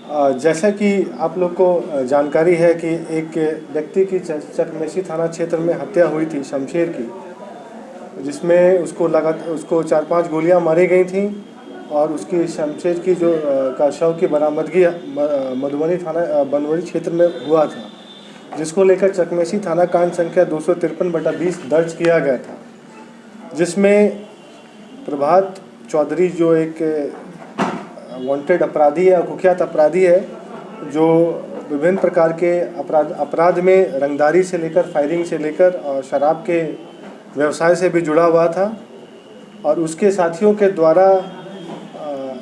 जैसा कि आप लोग को जानकारी है कि एक व्यक्ति की चकमेसी थाना क्षेत्र में हत्या हुई थी शमशेर की, जिसमें उसको 4-5 गोलियां मारी गई थीं और उसकी शमशेर की का शव की बरामदगी मधुबनी थाना बनवरी क्षेत्र में हुआ था, जिसको लेकर चकमेसी थाना कांड संख्या 253/20 दर्ज किया गया था, जिसमें प्रभात चौधरी जो एक वांटेड अपराधी है, कुख्यात अपराधी है, जो विभिन्न प्रकार के अपराध में रंगदारी से लेकर फायरिंग से लेकर और शराब के व्यवसाय से भी जुड़ा हुआ था, और उसके साथियों के द्वारा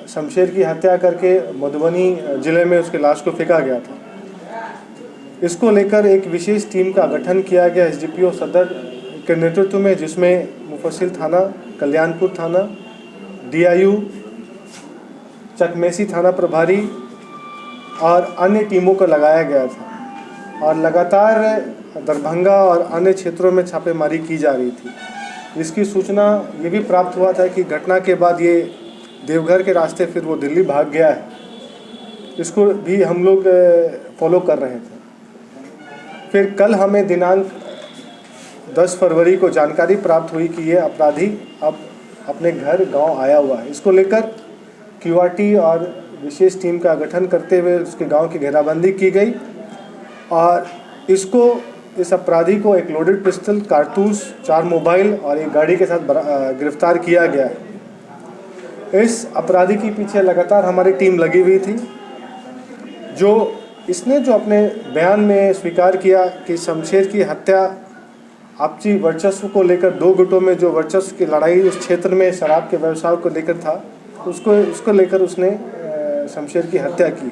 शमशेर की हत्या करके मधुबनी ज़िले में उसके लाश को फेंका गया था। इसको लेकर एक विशेष टीम का गठन किया गया एसडीपीओ सदर के नेतृत्व में, जिसमें मुफस्सिल थाना, कल्याणपुर थाना, डीआईयू, चकमेसी थाना प्रभारी और अन्य टीमों को लगाया गया था, और लगातार दरभंगा और अन्य क्षेत्रों में छापेमारी की जा रही थी। इसकी सूचना ये भी प्राप्त हुआ था कि घटना के बाद ये देवघर के रास्ते फिर वो दिल्ली भाग गया है। इसको भी हम लोग फॉलो कर रहे थे। फिर कल हमें दिनांक 10 फरवरी को जानकारी प्राप्त हुई कि ये अपराधी अब अपने घर गांव आया हुआ है। इसको लेकर क्यूआरटी और विशेष टीम का गठन करते हुए उसके गांव की घेराबंदी की गई, और इस अपराधी को एक लोडेड पिस्टल, कारतूस, 4 मोबाइल और एक गाड़ी के साथ गिरफ्तार किया गया है। इस अपराधी के पीछे लगातार हमारी टीम लगी हुई थी। इसने जो अपने बयान में स्वीकार किया कि शमशेर की हत्या आपसी वर्चस्व को लेकर 2 गुटों में जो वर्चस्व की लड़ाई उस क्षेत्र में शराब के व्यवसाय को लेकर था, उसको लेकर उसने शमशेर की हत्या की,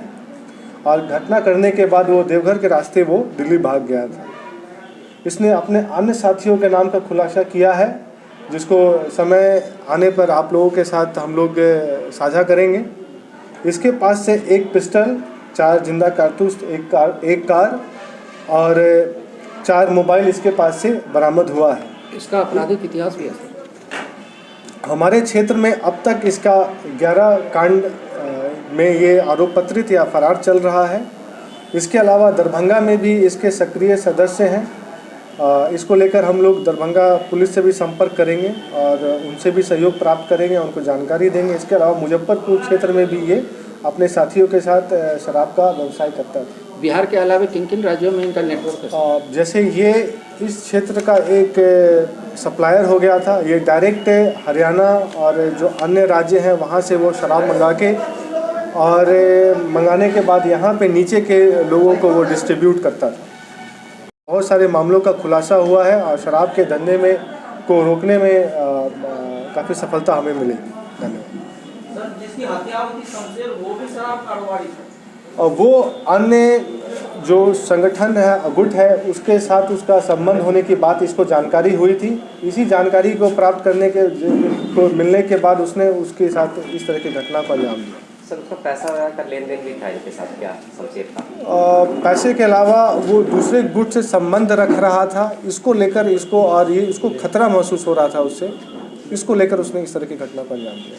और घटना करने के बाद वो देवघर के रास्ते वो दिल्ली भाग गया था। इसने अपने अन्य साथियों के नाम का खुलासा किया है, जिसको समय आने पर आप लोगों के साथ हम लोग साझा करेंगे। इसके पास से 1 पिस्टल, 4 जिंदा कारतूस, एक कार और 4 मोबाइल इसके पास से बरामद हुआ है। इसका आपराधिक इतिहास भी है। हमारे क्षेत्र में अब तक इसका 11 कांड में ये आरोप पत्रित या फरार चल रहा है। इसके अलावा दरभंगा में भी इसके सक्रिय सदस्य हैं। इसको लेकर हम लोग दरभंगा पुलिस से भी संपर्क करेंगे और उनसे भी सहयोग प्राप्त करेंगे, उनको जानकारी देंगे। इसके अलावा मुजफ्फरपुर क्षेत्र में भी ये अपने साथियों के साथ शराब का व्यवसाय करता है। बिहार के अलावा किन राज्यों में इनका नेटवर्क है? जैसे ये इस क्षेत्र का एक सप्लायर हो गया था, ये डायरेक्ट हरियाणा और जो अन्य राज्य हैं वहाँ से वो शराब मंगा के और मंगाने के बाद यहाँ पे नीचे के लोगों को वो डिस्ट्रीब्यूट करता था। बहुत सारे मामलों का खुलासा हुआ है और शराब के धंधे में को रोकने में काफ़ी सफलता हमें मिली। धन्यवाद। सर, जिसकी हत्या हुई थी शमशेर, वो भी शराब कारोबारी था? और वो अन्य जो संगठन है, गुट है, उसके साथ उसका संबंध होने की बात इसको जानकारी हुई थी। इसी जानकारी को प्राप्त मिलने के बाद उसने उसके साथ इस तरह की घटना को अंजाम दिया। सर, उसका पैसा का लेन देन भी था इनके साथ क्या शमशेर का? पैसे के अलावा वो दूसरे गुट से संबंध रख रहा था। इसको लेकर इसको खतरा महसूस हो रहा था उससे, इसको लेकर उसने इस तरह की घटना को अंजाम दिया।